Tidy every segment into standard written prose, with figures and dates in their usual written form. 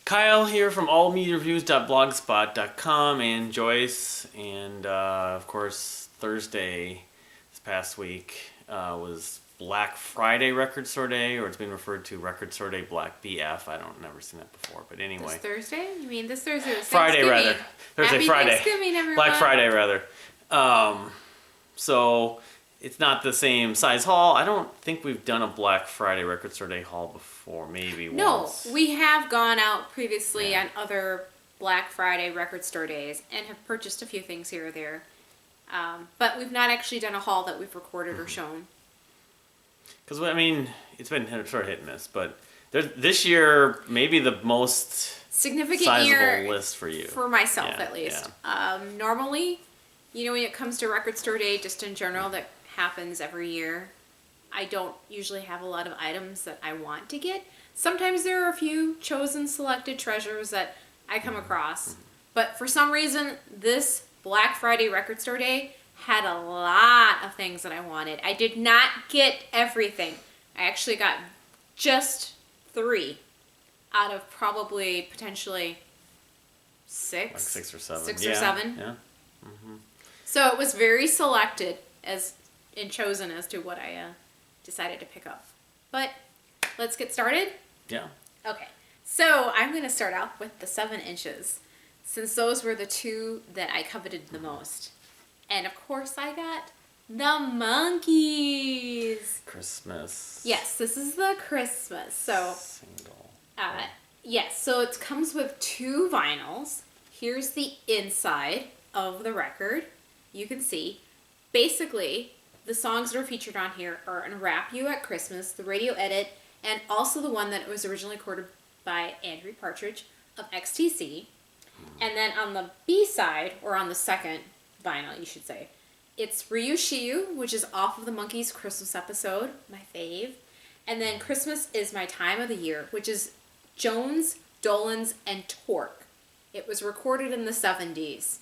Kyle here from allmediareviews.blogspot.com and Joyce. And of course, Thursday this past week was Black Friday Record Store Day, or it's been referred to Record Store Day Black BF. I don't never seen that before, but anyway. This Thursday? You mean this Thursday? Friday rather. Thursday, Happy Friday. Thanksgiving, everyone. Black Friday rather. So it's not the same size haul. I don't think we've done a Black Friday Record Store Day haul before. Maybe once. No, we have gone out previously on other Black Friday Record Store Days and have purchased a few things here or there. But we've not actually done a haul that we've recorded or shown. Because, I mean, it's been sort of hit and miss, but this year, maybe the most significant sizable year list for you. For myself, at least. Yeah. Normally, you know, when it comes to Record Store Day, just in general, that happens every year, I don't usually have a lot of items that I want to get. Sometimes there are a few chosen selected treasures that I come across. But for some reason, this Black Friday Record Store Day had a lot of things that I wanted. I did not get everything. I actually got just 3 out of probably potentially 6. Like 6 or 7. 6 or 7. Yeah. So it was very selected and chosen as to what I decided to pick up. But let's get started. Yeah. Okay. So I'm going to start out with the 7 inches, since those were the 2 that I coveted the most. And of course I got the Monkees. Christmas. Yes, this is the Christmas. So, single. Yes, so it comes with 2 vinyls. Here's the inside of the record. You can see, basically, the songs that are featured on here are Unwrap You at Christmas, the radio edit, and also the one that was originally recorded by Andrew Partridge of XTC. And then on the B side, or on the second vinyl, you should say, it's Ryushiu, which is off of the Monkees Christmas episode, my fave. And then Christmas is My Time of the Year, which is Jones, Dolenz, and Torque. It was recorded in the 70s,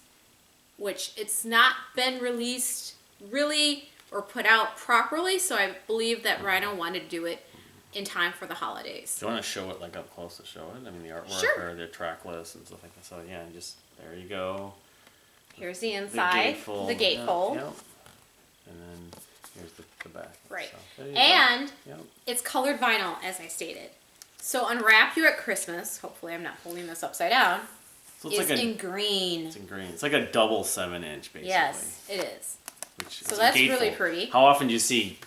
which it's not been released really or put out properly, so I believe that Rhino wanted to do it in time for the holidays. Do you want to show it like up close to show it? I mean, the artwork or the track list and stuff like that. So yeah, just there you go. Here's the inside, the gatefold. Yep. And then here's the back. Right. So, and it's colored vinyl, as I stated. So Unwrap You at Christmas, hopefully I'm not holding this upside down, so it's like in green. It's in green. It's like a double 7-inch, basically. Yes, it is. So that's really pretty. How often do you see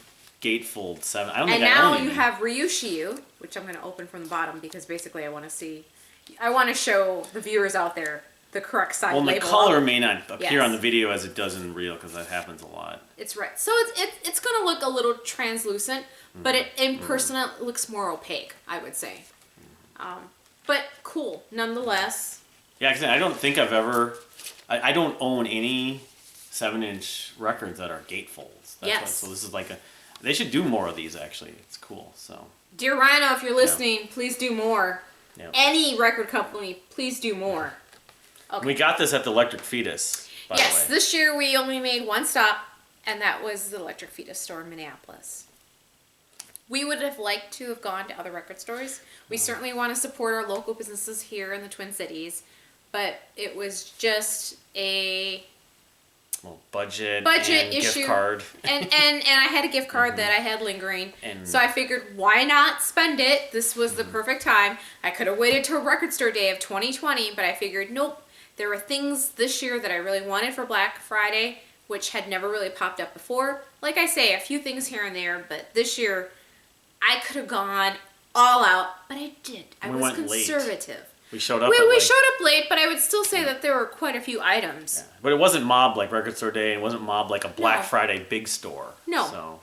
gatefold 7? I don't think I own any. And now you any. have Ryushiu, which I'm going to open from the bottom because basically I want to show the viewers out there the correct side label. Well, the color may not appear on the video as it does in real, because that happens a lot. It's right. So it's going to look a little translucent, but in person it looks more opaque, I would say. But cool, nonetheless. Yeah, because I don't think I've ever... I don't own any 7-inch records that are gatefolds. So this is like a... They should do more of these, actually. It's cool, so... Dear Rhino, if you're listening, please do more. Yep. Any record company, please do more. Okay. We got this at the Electric Fetus, by the way. Yes, this year we only made one stop, and that was the Electric Fetus store in Minneapolis. We would have liked to have gone to other record stores. We certainly want to support our local businesses here in the Twin Cities, but it was just a budget issue. Gift card. and I had a gift card that I had lingering. So I figured, why not spend it? This was the perfect time. I could have waited till Record Store Day of 2020, but I figured, nope. There were things this year that I really wanted for Black Friday, which had never really popped up before. Like I say, a few things here and there, but this year I could have gone all out, but I did. I was conservative. Late. We showed up We showed up late, but I would still say that there were quite a few items. Yeah. But it wasn't mobbed like Record Store Day, and it wasn't mobbed like a Black Friday big store. No.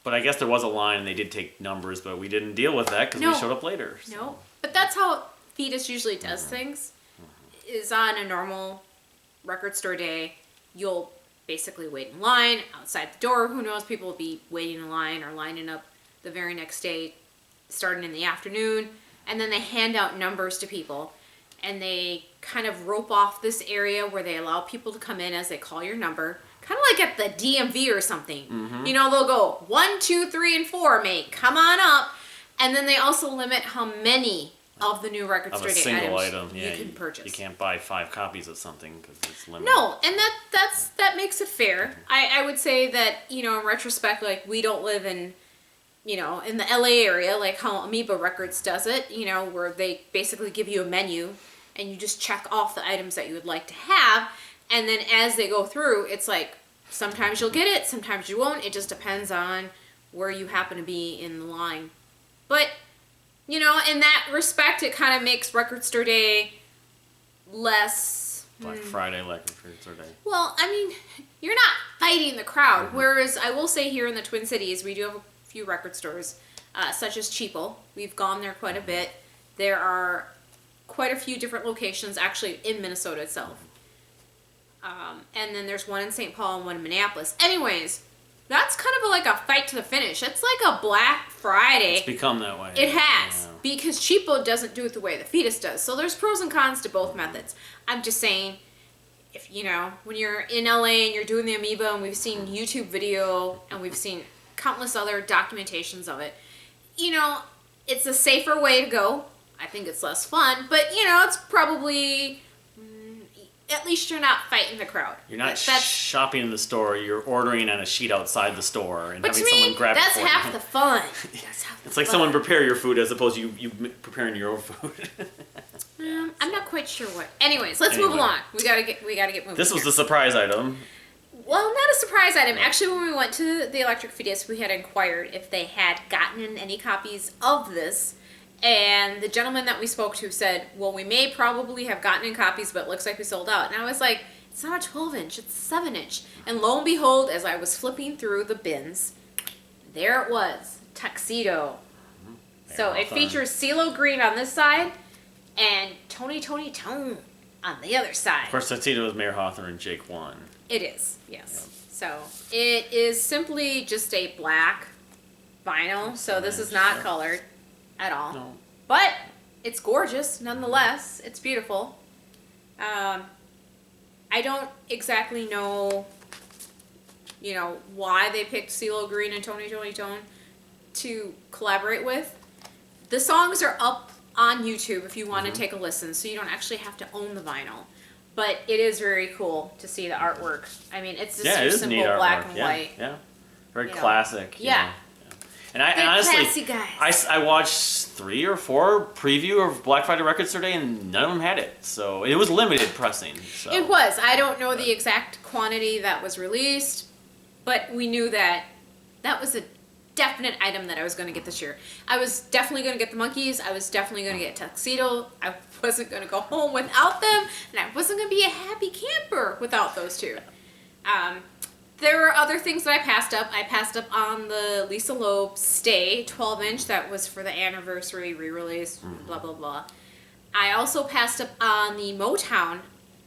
But I guess there was a line, and they did take numbers, but we didn't deal with that because we showed up later. So. No. But that's how Fetus usually does things. Is on a normal Record Store Day, you'll basically wait in line outside the door. Who knows, people will be waiting in line or lining up the very next day, starting in the afternoon, and then they hand out numbers to people, and they kind of rope off this area where they allow people to come in as they call your number, kind of like at the DMV or something. You know, they'll go 1, 2, 3, and 4, mate, come on up, and then they also limit how many of the new Record of Store a Day single items item. Yeah, you can purchase. You can't buy 5 copies of something because it's limited. No, and that makes it fair. I would say that, you know, in retrospect, like, we don't live in, you know, in the LA area, like how Amoeba Records does it, you know, where they basically give you a menu and you just check off the items that you would like to have, and then as they go through, it's like, sometimes you'll get it, sometimes you won't. It just depends on where you happen to be in the line. But, you know, in that respect, it kind of makes Record Store Day less... Black Friday, like Record Store Day. Well, I mean, you're not fighting the crowd. Whereas I will say here in the Twin Cities, we do have a few record stores, such as Cheapo. We've gone there quite a bit. There are quite a few different locations, actually, in Minnesota itself. And then there's one in St. Paul and one in Minneapolis. Anyways, that's kind of like a fight to the finish. It's like a Black Friday. It's become that way. It has. Yeah. Because Cheapo doesn't do it the way the Fetus does. So there's pros and cons to both methods. I'm just saying, if, you know, when you're in LA and you're doing the Amoeba, and we've seen YouTube video and we've seen countless other documentations of it, you know, it's a safer way to go. I think it's less fun, but, you know, it's probably... at least you're not fighting the crowd. You're not shopping in the store. You're ordering on a sheet outside the store and having someone grab it that's for half you. the fun. That's half It's the like fun. someone prepare your food as opposed to you preparing your own food. I'm not quite sure what. Anyways, let's move along. We gotta get moving. This was the surprise item. Well, not a surprise item. Actually, when we went to the Electric Fetus, we had inquired if they had gotten any copies of this. And the gentleman that we spoke to said, well, we may probably have gotten in copies, but it looks like we sold out. And I was like, it's not a 12-inch, it's a 7-inch. And lo and behold, as I was flipping through the bins, there it was, Tuxedo. So it features Ceelo Green on this side and Toni on the other side. Of course, Tuxedo is Mayor Hawthorne and Jake won. It is, yes. Yep. So it is simply just a black vinyl. So this is not colored at all. No. But it's gorgeous nonetheless. It's beautiful. I don't exactly know, you know, why they picked Ceelo Green and Toni to collaborate with. The songs are up on YouTube if you want to take a listen, so you don't actually have to own the vinyl. But it is very cool to see the artwork. I mean, it's just your simple black and white. Yeah, very classic. Yeah. And honestly, I watched 3 or 4 preview of Black Friday Record Store Day, and none of them had it. So it was limited pressing. So. It was. I don't know the exact quantity that was released, but we knew that that was a definite item that I was going to get this year. I was definitely going to get the Monkees. I was definitely going to get Tuxedo. I wasn't going to go home without them, and I wasn't going to be a happy camper without those two. There were other things that I passed up. I passed up on the Lisa Loeb Stay 12-inch that was for the anniversary re-release, blah, blah, blah. I also passed up on the Motown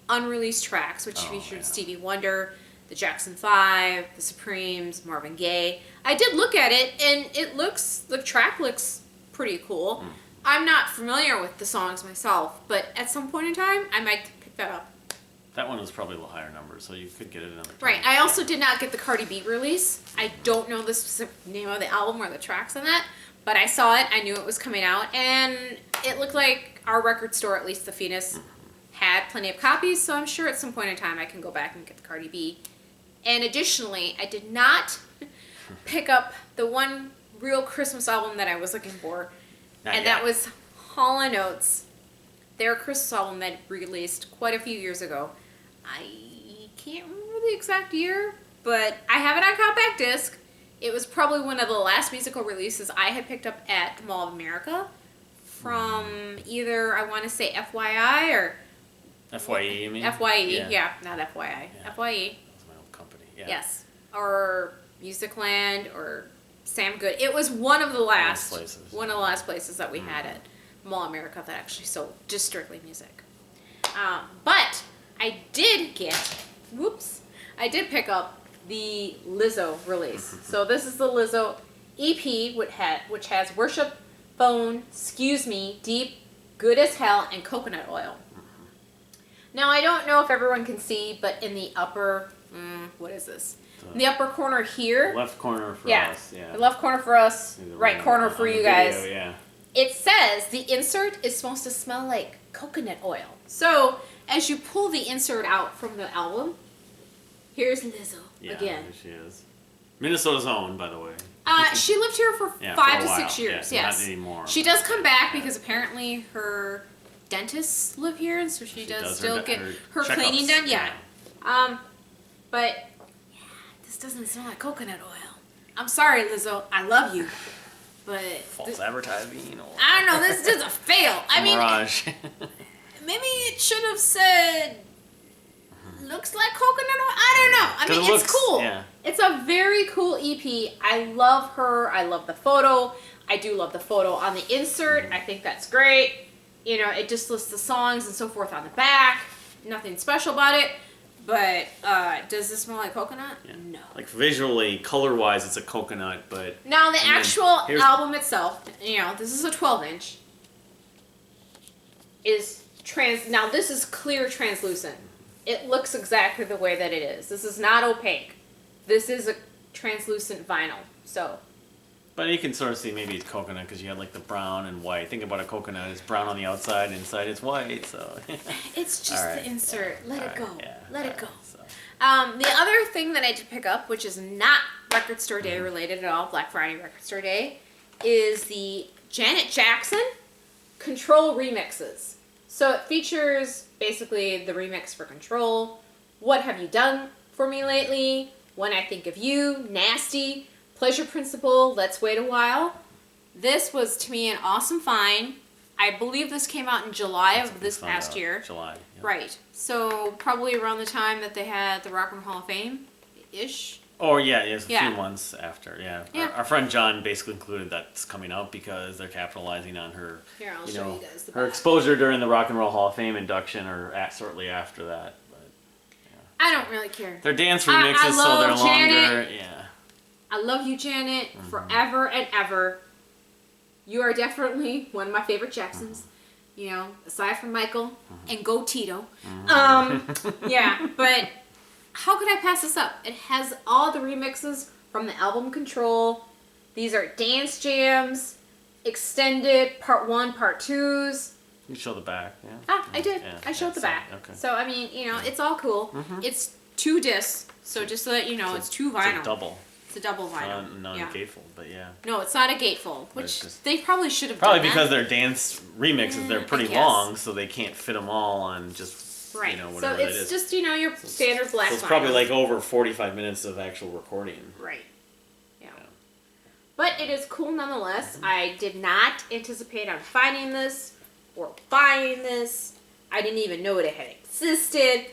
unreleased tracks, which featured Stevie Wonder, the Jackson 5, the Supremes, Marvin Gaye. I did look at it, and the track looks pretty cool. I'm not familiar with the songs myself, but at some point in time, I might pick that up. That one was probably a little higher number, so you could get it another time. Right. I also did not get the Cardi B release. I don't know the specific name of the album or the tracks on that, but I saw it. I knew it was coming out, and it looked like our record store, at least the Phoenix, had plenty of copies, so I'm sure at some point in time I can go back and get the Cardi B. And additionally, I did not pick up the one real Christmas album that I was looking for, that was Hall & Oates. Their Christmas album that released quite a few years ago. I can't remember the exact year, but I have it on compact disc. It was probably one of the last musical releases I had picked up at the Mall of America from either, I want to say FYI or... FYE, you mean? FYE, yeah, not FYI. Yeah. FYE. That's my old company, yeah. Yes. Or Musicland or Sam Good. It was one of the last places that we had at Mall of America that actually sold just strictly music. But I did pick up the Lizzo release. So this is the Lizzo EP, which has Worship, Phone, Excuse Me, Deep, Good as Hell, and Coconut Oil. Now, I don't know if everyone can see, but in the upper, what is this? In the upper corner here. Left corner for us, yeah. The left corner for us, right corner for you guys. Video, it says the insert is supposed to smell like coconut oil. So as you pull the insert out from the album, here's Lizzo again. There she is. Minnesota's own, by the way. She lived here for Yeah, 5 for to a 6 while. years. Yeah, Yes, not anymore. She does come back because apparently her dentists live here, and so she does still get her cleaning done. Yeah. But yeah, this doesn't smell like coconut oil. I'm sorry, Lizzo. I love you, but False advertising. Or I don't know. This is a fail. I mean, mirage. maybe it should have said looks like coconut oil. I don't know. I mean, it's cool. Yeah. It's a very cool EP. I love her. I love the photo. I do love the photo on the insert. I think that's great. You know, it just lists the songs and so forth on the back. Nothing special about it. But does this smell like coconut? Yeah. No. Like visually, color-wise, it's a coconut, but Now the actual here's- album itself, you know, this is a 12-inch. Now this is clear translucent. It looks exactly the way that it is. This is not opaque. This is a translucent vinyl. So. But you can sort of see maybe it's coconut because you had like the brown and white. Think about a coconut. It's brown on the outside, and inside it's white. So. It's just Right. the insert. Let it go. Yeah. Let it go. So. The other thing that I did pick up, which is not Record Store Day related at all, Black Friday Record Store Day, is the Janet Jackson Control remixes. So it features basically the remix for Control, What Have You Done For Me Lately, When I Think of You, Nasty, Pleasure Principle, Let's Wait a While. This was, to me, an awesome find. I believe this came out in July of this past year. July. Yep. Right. So probably around the time that they had the Rock and Roll Hall of Fame-ish. Oh yeah, it's a Yeah. few months after. Yeah. Yeah. Our friend John basically included that's coming up because they're capitalizing on her, Here, I'll you show know, you guys the her back. exposure during the Rock and Roll Hall of Fame induction or shortly after that. But I don't really care. they're dance I remixes, so they're love longer. Janet. Yeah. I love you, Janet, forever and ever. You are definitely one of my favorite Jacksons. You know, aside from Michael and Go Tito. Yeah, but how could I pass this up? It has all the remixes from the album Control. These are dance jams, extended, part 1, part 2s. You show the back. Yeah. Ah, I did. Yeah, I showed yeah, the so- back. okay. So, I mean, you know, it's all cool. It's 2 discs, so just so that you know, it's 2 vinyl. It's a double. It's a double vinyl. Yeah. Non-gatefold, but yeah. No, it's not a gatefold, which It's just- they probably should have Probably done because that. they're dance remixes, they're I pretty guess. long, so they can't fit them all on just Right. you know So whatever it it's is. just, you know, your standard black So it's vinyl. probably like over 45 minutes of actual recording. Right. Yeah. Yeah. But it is cool nonetheless. I did not anticipate on finding this or buying this. I didn't even know it had existed.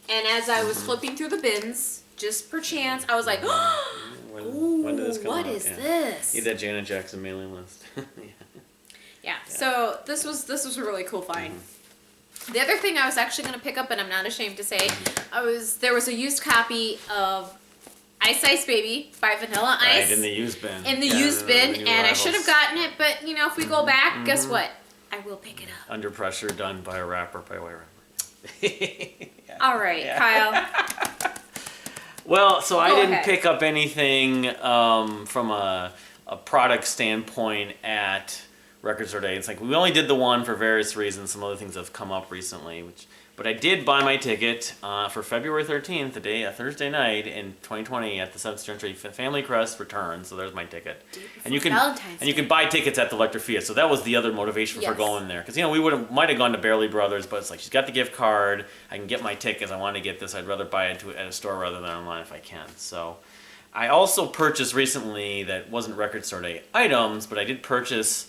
And as I was flipping through the bins, just per chance, I was like, When did this come what out? is Yeah. this? Need that Janet Jackson mailing list. Yeah. So this was a really cool find. The other thing I was actually going to pick up, and I'm not ashamed to say, there was a used copy of Ice Ice Baby by Vanilla Ice Right, in the used bin. in the Yeah, used the bin, new and I arrivals. should have gotten it, but you know, if we go back, guess what? I will pick it up. Under Pressure, done by a rapper, by a white rapper. Yeah. All right, Yeah. Kyle. Well, so I Go didn't ahead. pick up anything from a product standpoint at Record Store Day. It's like we only did the one for various reasons. Some other things have come up recently, but I did buy my ticket for February 13th, Thursday night in 2020 at the 7th Century Family Crest return. So there's my ticket, and you can Valentine's and you Day. can buy tickets at the Electric Fiat. So that was the other motivation for Yes. going there, because you know we might have gone to Barely Brothers, but it's like she's got the gift card. I can get my tickets. I want to get this. I'd rather buy it at a store rather than online if I can. So I also purchased recently that wasn't Record Store Day items, but I did purchase.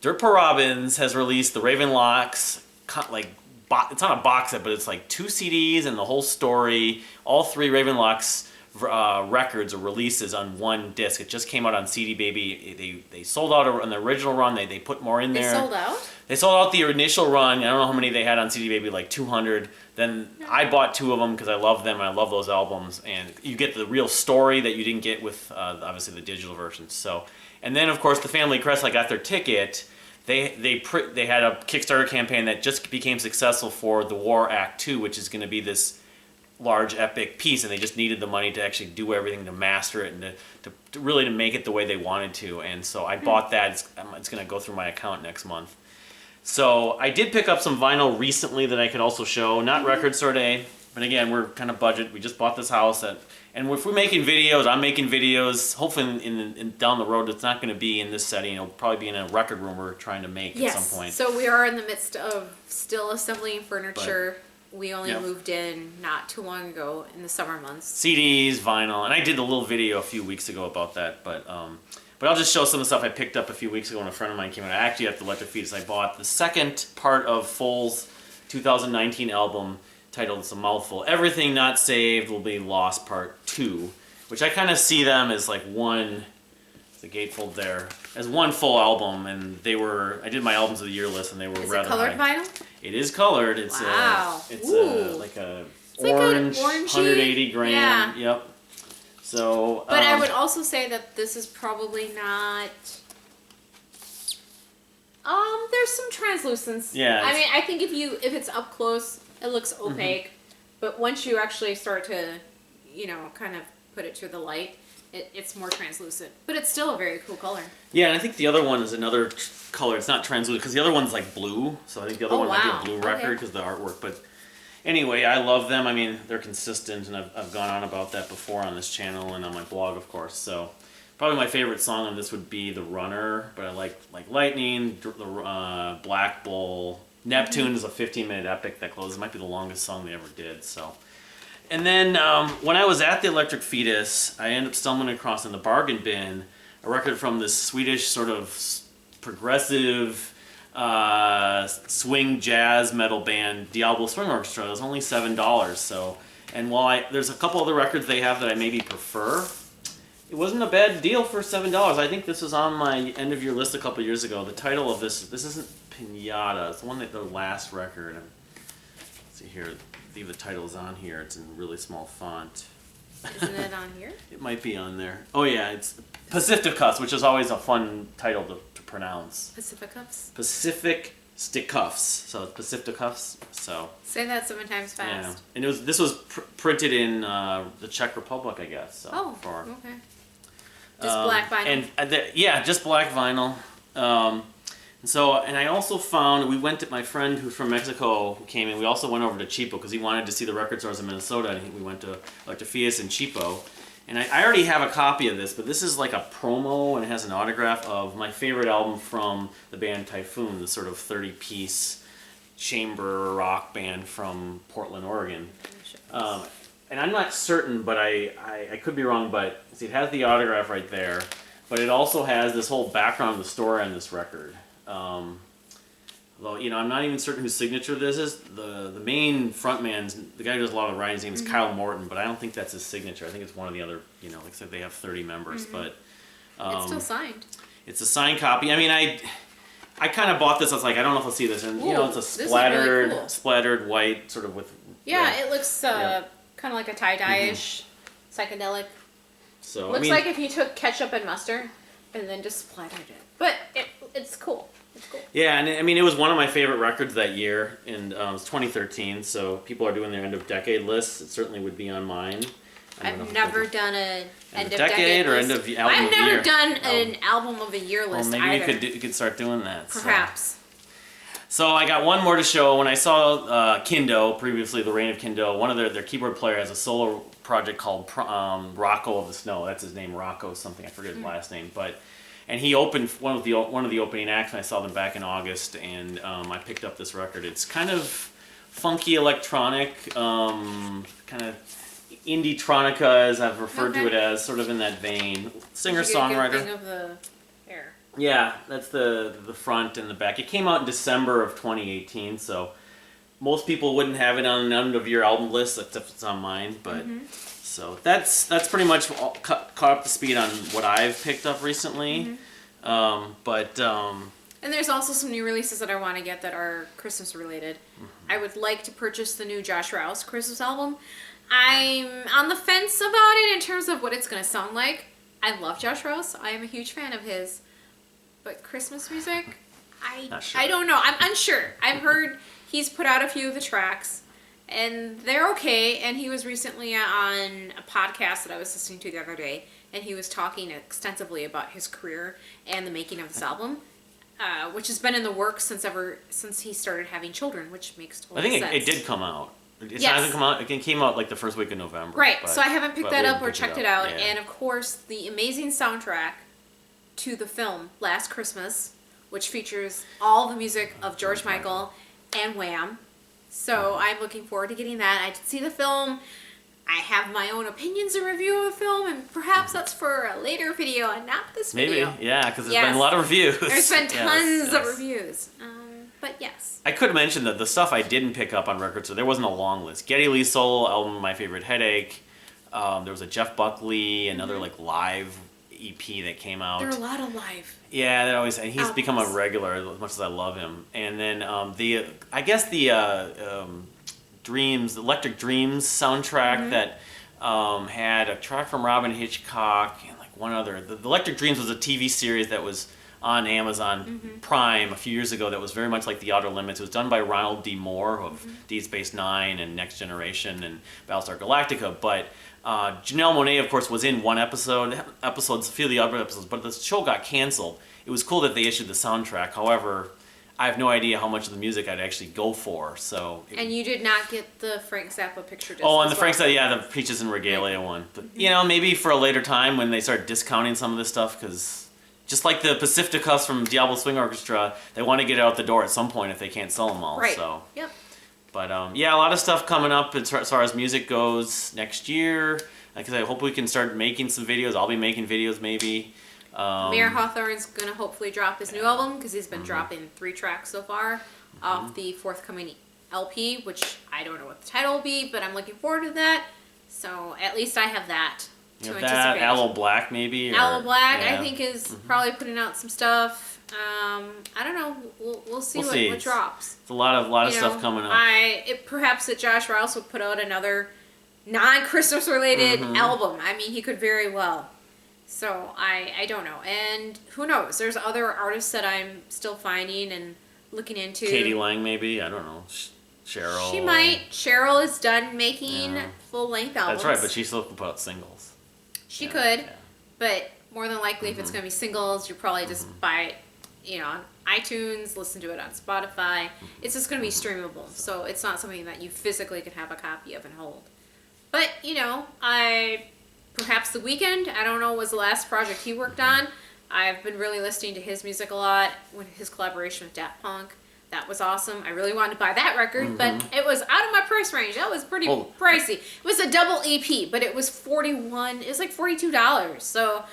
Dirt Poor Robins has released the Raven Locks, it's not a box set, but it's like 2 CDs and the whole story. All 3 Raven Locks records or releases on one disc. It just came out on CD Baby. They sold out on the original run. They put more in They there. sold out? They sold out the initial run. I don't know how many they had on CD Baby, like 200. Then I bought 2 of them because I love them. I love those albums. And you get the real story that you didn't get with, obviously, the digital versions. So, and then, of course, the Family Crest, I got their ticket. They had a Kickstarter campaign that just became successful for The War Act 2, which is going to be this large epic piece, and they just needed the money to actually do everything to master it and to really to make it the way they wanted to. And so I bought that. It's going to go through my account next month. So I did pick up some vinyl recently that I could also show. Not Record Store Day, but again, we're kind of budget. We just bought this house, and if we're making videos, I'm making videos. Hopefully, in down the road, it's not going to be in this setting. It'll probably be in a record room we're trying to make at some point. So we are in the midst of still assembling furniture. We only moved in not too long ago in the summer months. CDs, vinyl, and I did a little video a few weeks ago about that, but I'll just show some of the stuff I picked up a few weeks ago when a friend of mine came in. I actually have the Electric Fetus. I bought the second part of Foals' 2019 album titled, it's a mouthful, Everything Not Saved Will Be Lost Part 2, which I kind of see them as like one, the gatefold there, as one full album, and I did my albums of the year list, and they were rather Is it colored high. vinyl? It is colored. It's wow. It's like a it's orange, like an 180 gram. Yeah. Yep. So. But I would also say that this is probably not. There's some translucence. Yeah. I mean, I think if it's up close, it looks opaque, but once you actually start to, kind of put it to the light, it's more translucent. But it's still a very cool color. Yeah, and I think the other one is another color. It's not translucent because the other one's like blue. So I think the other one might be a blue record because of the artwork. But anyway, I love them. I mean, they're consistent, and I've gone on about that before on this channel and on my blog, of course. So probably my favorite song on this would be The Runner, but I like Lightning, the Black Bull. Neptune is a 15-minute epic that closes. It might be the longest song they ever did. So. And then when I was at the Electric Fetus, I ended up stumbling across in the bargain bin a record from this Swedish sort of progressive swing jazz metal band, Diablo Swing Orchestra. It was only $7. So, and while there's a couple other records they have that I maybe prefer, it wasn't a bad deal for $7. I think this was on my end of year list a couple years ago. The title of this isn't Pinata. It's the one that the last record. Let's see here. I think the title is on here. It's in really small font. Isn't it on here? It might be on there. Oh yeah, it's Pacifisticuffs, which is always a fun title to pronounce. Pacifisticuffs? Pacifisticuffs. So it's Pacifisticuffs. So say that 7 times fast. Yeah, and this was printed in the Czech Republic, I guess. So, okay. Just black vinyl. Just black vinyl. And I also found, my friend who's from Mexico who came in, we also went over to Cheapo because he wanted to see the record stores in Minnesota, and we went to Fias and Cheapo. And I already have a copy of this, but this is like a promo, and it has an autograph of my favorite album from the band Typhoon, the sort of 30-piece chamber rock band from Portland, Oregon. And I'm not certain, but I could be wrong, but see, it has the autograph right there, but it also has this whole background of the story on this record. Although, I'm not even certain whose signature this is. The main frontman, the guy who does a lot of writing, his name is Kyle Morton, but I don't think that's his signature. I think it's one of the other, like I said, they have 30 members, but... it's still signed. It's a signed copy. I mean, I kind of bought this. I was like, I don't know if I'll see this. And, it's a splattered, really cool. Splattered white, sort of with... Yeah, it looks kind of like a tie-dye-ish, psychedelic. So, looks like if you took ketchup and mustard and then just splattered it. But it's cool. It's cool. Yeah, and I mean, it was one of my favorite records that year, and it was 2013, so people are doing their end-of-decade lists. It certainly would be on mine. I've never done an end-of-decade or list. Album I've of the year. never done an album of the year list maybe either. you could start doing that. Perhaps. So I got one more to show. When I saw Kindo, previously The Reign of Kindo, one of their keyboard player has a solo project called Rocco of the Snow. That's his name, Rocco something. I forget his last name, and he opened one of the opening acts, and I saw them back in August, and I picked up this record. It's kind of funky electronic, kind of indie-tronica, as I've referred to it as, sort of in that vein. Singer-songwriter. Thing of the hair. Yeah, that's the front and the back. It came out in December of 2018, so most people wouldn't have it on an end-of-year album list, except it's on mine, but... So that's pretty much caught up to speed on what I've picked up recently. And there's also some new releases that I want to get that are Christmas related. I would like to purchase the new Josh Rouse Christmas album. I'm on the fence about it in terms of what it's going to sound like. I love Josh Rouse. I am a huge fan of his. But Christmas music, I don't know. I'm unsure. I've heard he's put out a few of the tracks. and they're okay. And he was recently on a podcast that I was listening to the other day, and he was talking extensively about his career and the making of this album, which has been in the works since he started having children, which makes total sense. I think it did come out. It Yes. hasn't come out. It came out like the first week of November. Right. but- So I haven't picked but that we up or picked checked it out. Yeah. And of course, the amazing soundtrack to the film Last Christmas, which features all the music of George Michael and Wham. So I'm looking forward to getting that. I did see the film. I have my own opinions and review of the film, and perhaps that's for a later video and not this Maybe, video. yeah, because there's Yes. been a lot of reviews. There's been tons of Yes. reviews. But yes. I could mention that the stuff I didn't pick up on records, so there wasn't a long list. Geddy Lee's solo album, My Favorite Headache. There was a Jeff Buckley, another like live EP that came out. There are a lot of live. Yeah, that always, and he's albums. become a regular as much as I love him. And then the Electric Dreams soundtrack that had a track from Robin Hitchcock and like one other. The Electric Dreams was a TV series that was on Amazon Prime a few years ago that was very much like The Outer Limits. It was done by Ronald D. Moore of Deep Space Nine and Next Generation and Battlestar Galactica. But Janelle Monáe, of course, was in one episodes, a few of the other episodes, but the show got canceled. It was cool that they issued the soundtrack. However, I have no idea how much of the music I'd actually go for. So. And you did not get the Frank Zappa picture disc. Oh, and as the Frank well. Zappa, yeah, the Peaches and Regalia one. But, you know, maybe for a later time when they start discounting some of this stuff, because just like the Pacifisticuffs from Diablo Swing Orchestra, they want to get it out the door at some point if they can't sell them all. Right. So. Yep. But, yeah, a lot of stuff coming up as far as music goes next year. Like I said, I hope we can start making some videos. I'll be making videos maybe. Mayor Hawthorne's going to hopefully drop his new album because he's been dropping 3 tracks so far off the forthcoming LP, which I don't know what the title will be, but I'm looking forward to that. So at least I have that to You know, anticipate. that, Aloe Black maybe. Aloe Black, yeah. I think, is probably putting out some stuff. I don't know. We'll see what drops. It's a lot of You stuff know, coming up. Perhaps that Josh Rouse will put out another non-Christmas related album. I mean, he could very well. So I don't know. And who knows? There's other artists that I'm still finding and looking into. Katie Lang maybe. I don't know. Cheryl. She might. Cheryl is done making full-length albums. That's right, but she still can put out singles. She could. Yeah. But more than likely, if it's going to be singles, you probably just buy it, on iTunes, listen to it on Spotify. It's just going to be streamable. So it's not something that you physically can have a copy of and hold. But, perhaps The Weeknd, I don't know, was the last project he worked on. I've been really listening to his music a lot, with his collaboration with Daft Punk. That was awesome. I really wanted to buy that record, but it was out of my price range. That was pretty pricey. It was a double EP, but it was $41. It was like $42. So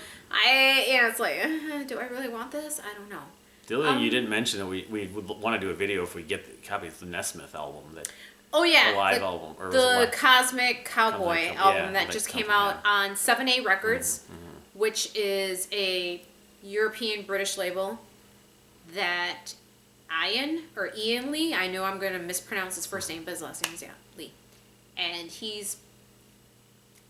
it's like, do I really want this? I don't know. The other thing you didn't mention that we would want to do a video if we get the copy of the Nesmith album, that Oh yeah, the live album, or was it the live? Cosmic Cowboy Cosmic, album yeah, that like just came something, out on 7A Records, which is a European British label that Ian Lee, I know I'm going to mispronounce his first name, but his last name is Lee, and he's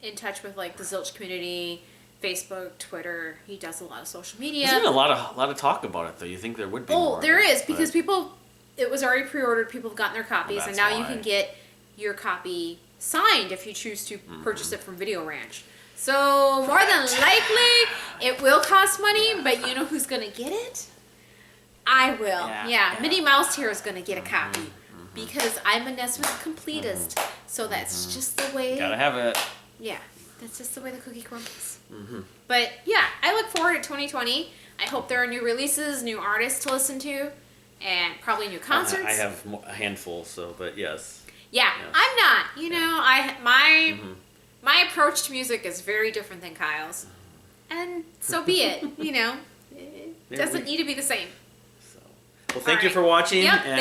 in touch with like the Zilch community, Facebook, Twitter. He does a lot of social media. There's been a lot of talk about it though. You think there would be? Oh, more there of it, is, because but- it was already pre-ordered. People have gotten their copies, and now you why. can get your copy signed if you choose to purchase it from Video Ranch. So more than likely, it will cost money, but you know who's gonna get it? I will. Yeah. Minnie Mouse here is gonna get a copy because I'm a Nesmith completist. So that's just the way. Gotta have it. Yeah, that's just the way the cookie crumbles. But yeah, I look forward to 2020. I hope there are new releases, new artists to listen to, and probably new concerts. I have a handful, but yes. Yeah, Yes. I'm not. My approach to music is very different than Kyle's, and so be it. It doesn't need to be the same. Well, thank you All for right. watching. Yep. And